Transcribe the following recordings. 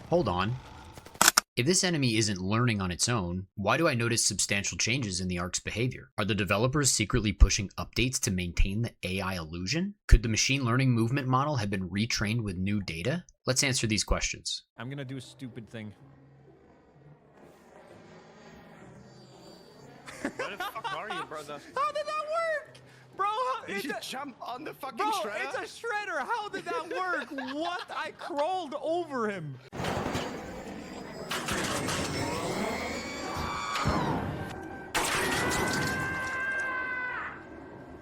Hold on. If this enemy isn't learning on its own, why do I notice substantial changes in the Ark's behavior? Are the developers secretly pushing updates to maintain the AI illusion? Could the machine learning movement model have been retrained with new data? Let's answer these questions. I'm gonna do a stupid thing. Where the fuck are you, brother? How did that work? Bro, Did you jump on the fucking bro, shredder? it's a shredder. How did that work? What? I crawled over him.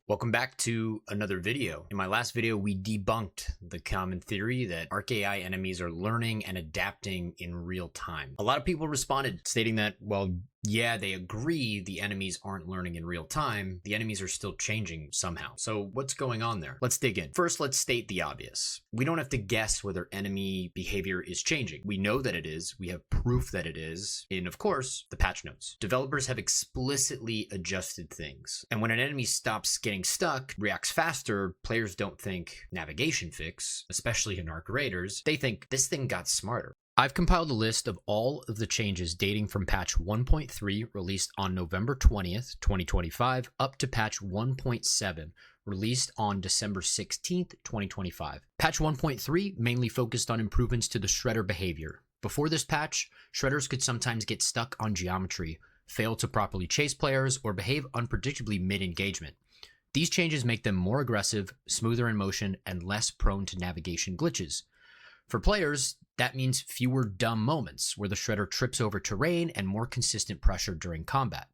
Welcome back to another video. In my last video, we debunked the common theory that Arc AI enemies are learning and adapting in real time. A lot of people responded stating that, well, yeah, they agree the enemies aren't learning in real time. The enemies are still changing somehow. So what's going on there? Let's dig in. First, let's state the obvious. We don't have to guess whether enemy behavior is changing. We know that it is. We have proof that it is in, of course, the patch notes. Developers have explicitly adjusted things. And when an enemy stops getting stuck, reacts faster, players don't think navigation fix, especially in Arc Raiders. They think this thing got smarter. I've compiled a list of all of the changes dating from patch 1.3 released on November 20th, 2025 up to patch 1.7 released on December 16th, 2025. Patch 1.3 mainly focused on improvements to the shredder behavior. Before this patch, shredders could sometimes get stuck on geometry, fail to properly chase players, or behave unpredictably mid-engagement. These changes make them more aggressive, smoother in motion, and less prone to navigation glitches. For players, that means fewer dumb moments where the shredder trips over terrain and more consistent pressure during combat.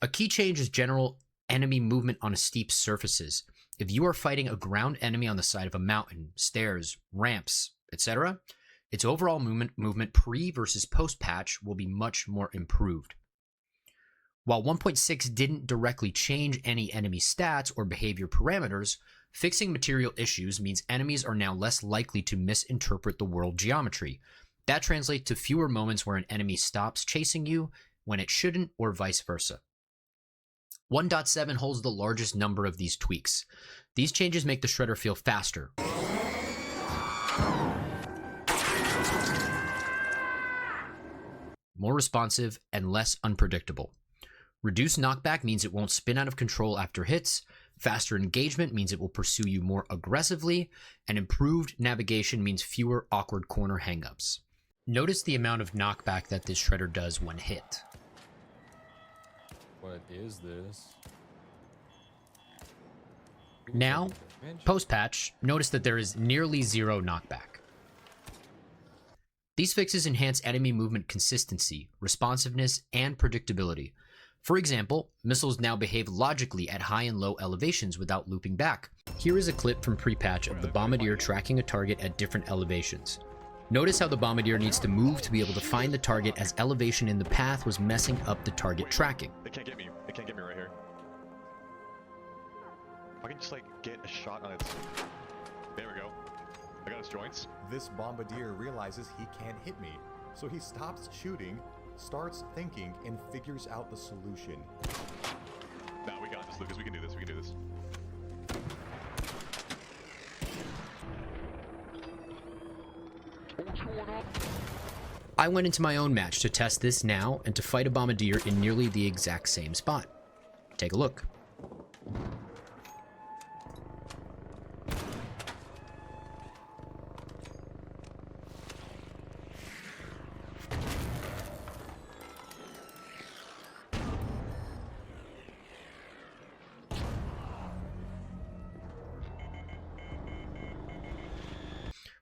A key change is general enemy movement on steep surfaces. If you are fighting a ground enemy on the side of a mountain, stairs, ramps, etc., its overall movement pre versus post patch will be much more improved. While 1.6 didn't directly change any enemy stats or behavior parameters, fixing material issues means enemies are now less likely to misinterpret the world geometry. That translates to fewer moments where an enemy stops chasing you when it shouldn't, or vice versa. 1.7 holds the largest number of these tweaks. These changes make the shredder feel faster, more responsive, and less unpredictable. Reduced knockback means it won't spin out of control after hits. Faster engagement means it will pursue you more aggressively. And improved navigation means fewer awkward corner hangups. Notice the amount of knockback that this shredder does when hit. What is this? Now, post-patch, notice that there is nearly zero knockback. These fixes enhance enemy movement consistency, responsiveness, and predictability. For example, missiles now behave logically at high and low elevations without looping back. Here is a clip from pre-patch of the Bombardier tracking a target at different elevations. Notice how the Bombardier needs to move to be able to find the target, as elevation in the path was messing up the target tracking. They can't get me. They can't get me right here. I can just like get a shot on its... There we go. I got its joints. This Bombardier realizes he can't hit me, so he stops shooting, starts thinking, and figures out the solution. Nah, we got this, Lucas. We can do this. We can do this. I went into my own match to test this now and to fight a Bombardier in nearly the exact same spot. Take a look.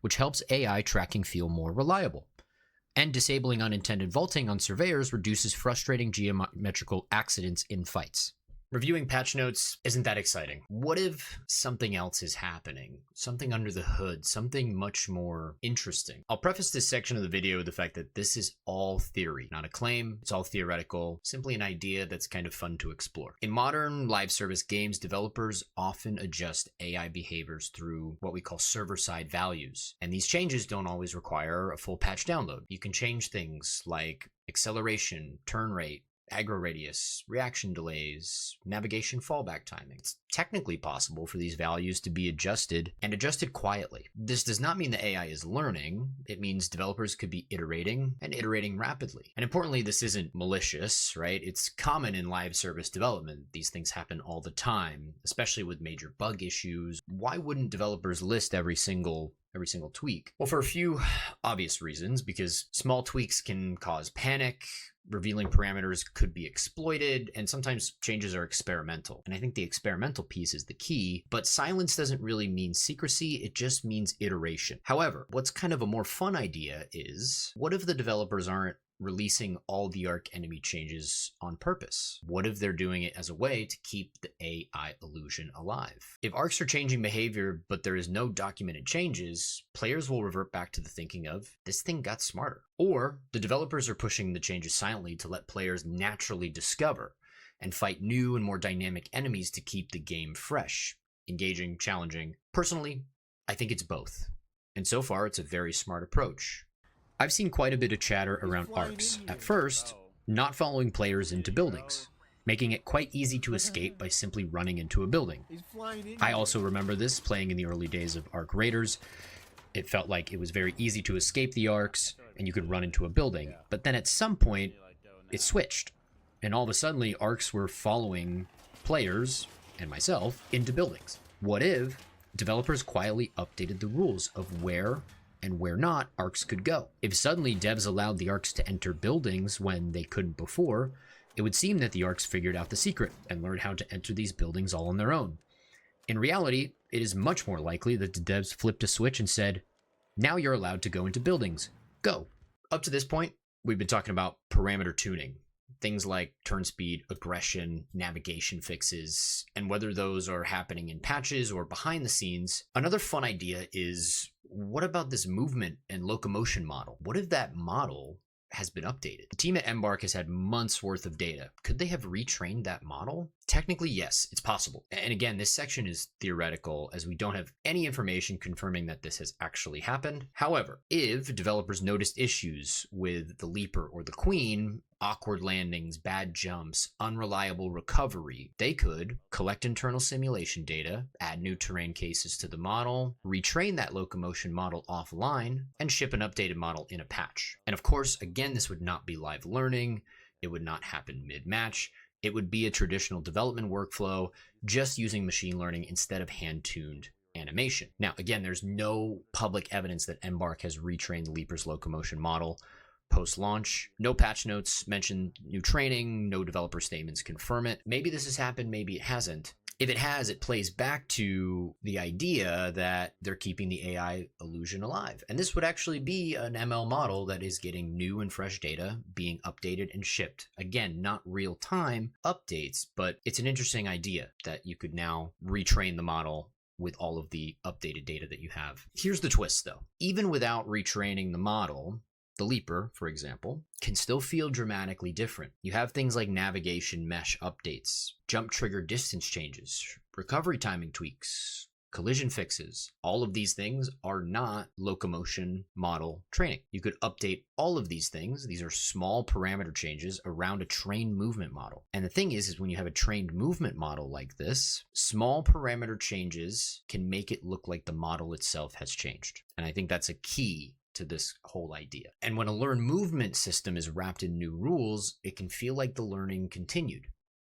Which helps AI tracking feel more reliable. And disabling unintended vaulting on surveyors reduces frustrating geometrical accidents in fights. Reviewing patch notes isn't that exciting. What if something else is happening? Something under the hood, something much more interesting. I'll preface this section of the video with the fact that this is all theory, not a claim. It's all theoretical, simply an idea that's kind of fun to explore. In modern live service games, developers often adjust AI behaviors through what we call server-side values. And these changes don't always require a full patch download. You can change things like acceleration, turn rate, aggro radius, reaction delays, navigation fallback timing. It's technically possible for these values to be adjusted and adjusted quietly. This does not mean the AI is learning. It means developers could be iterating and iterating rapidly. And importantly, this isn't malicious, right? It's common in live service development. These things happen all the time, especially with major bug issues. Why wouldn't developers list every single tweak? Well, for a few obvious reasons, because small tweaks can cause panic, revealing parameters could be exploited, and sometimes changes are experimental. And I think the experimental piece is the key, but silence doesn't really mean secrecy, it just means iteration. However, what's kind of a more fun idea is, what if the developers aren't releasing all the ARC enemy changes on purpose? What if they're doing it as a way to keep the AI illusion alive? If ARCs are changing behavior, but there is no documented changes, players will revert back to the thinking of, this thing got smarter. Or the developers are pushing the changes silently to let players naturally discover and fight new and more dynamic enemies to keep the game fresh, engaging, challenging. Personally, I think it's both. And so far, it's a very smart approach. I've seen quite a bit of chatter around ARCs. At first, not following players into buildings, making it quite easy to escape by simply running into a building. I also remember this playing in the early days of ARC Raiders. It felt like it was very easy to escape the ARCs and you could run into a building. But then at some point, it switched. And all of a sudden, ARCs were following players and myself into buildings. What if developers quietly updated the rules of where and where not ARCs could go? If suddenly devs allowed the ARCs to enter buildings when they couldn't before, it would seem that the ARCs figured out the secret and learned how to enter these buildings all on their own. In reality, it is much more likely that the devs flipped a switch and said, now you're allowed to go into buildings. Go. Up to this point, we've been talking about parameter tuning. Things like turn speed, aggression, navigation fixes, and whether those are happening in patches or behind the scenes. Another fun idea is, what about this movement and locomotion model? What if that model has been updated? The team at Embark has had months worth of data. Could they have retrained that model? Technically, yes, it's possible. And again, this section is theoretical as we don't have any information confirming that this has actually happened. However, if developers noticed issues with the Leaper or the Queen, awkward landings, bad jumps, unreliable recovery, they could collect internal simulation data, add new terrain cases to the model, retrain that locomotion model offline, and ship an updated model in a patch. And of course, again, this would not be live learning. It would not happen mid-match. It would be a traditional development workflow, just using machine learning instead of hand-tuned animation. Now, again, there's no public evidence that Embark has retrained the Leaper's locomotion model post-launch. No patch notes mention new training, no developer statements confirm it. Maybe this has happened, maybe it hasn't. If it has, it plays back to the idea that they're keeping the AI illusion alive. And this would actually be an ML model that is getting new and fresh data being updated and shipped. Again, not real-time updates, but it's an interesting idea that you could now retrain the model with all of the updated data that you have. Here's the twist, though. Even without retraining the model, the Leaper, for example, can still feel dramatically different. You have things like navigation mesh updates, jump trigger distance changes, recovery timing tweaks, collision fixes. All of these things are not locomotion model training. You could update all of these things. These are small parameter changes around a trained movement model. And the thing is when you have a trained movement model like this, small parameter changes can make it look like the model itself has changed. And I think that's a key to this whole idea. And when a learn movement system is wrapped in new rules, it can feel like the learning continued,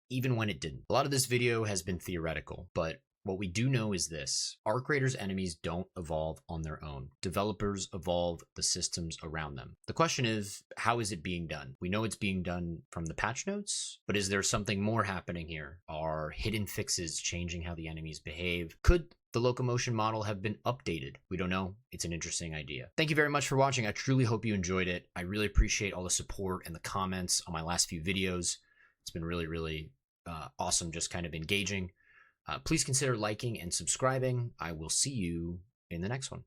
even when it didn't. A lot of this video has been theoretical, but what we do know is this: Arc Raiders enemies don't evolve on their own. Developers evolve the systems around them. The question is, how is it being done? We know it's being done from the patch notes, but is there something more happening here? Are hidden fixes changing how the enemies behave? Could the locomotion model have been updated? We don't know. It's an interesting idea. Thank you very much for watching. I truly hope you enjoyed it. I really appreciate all the support and the comments on my last few videos. It's been really awesome just kind of engaging. Please consider liking and subscribing. I will see you in the next one.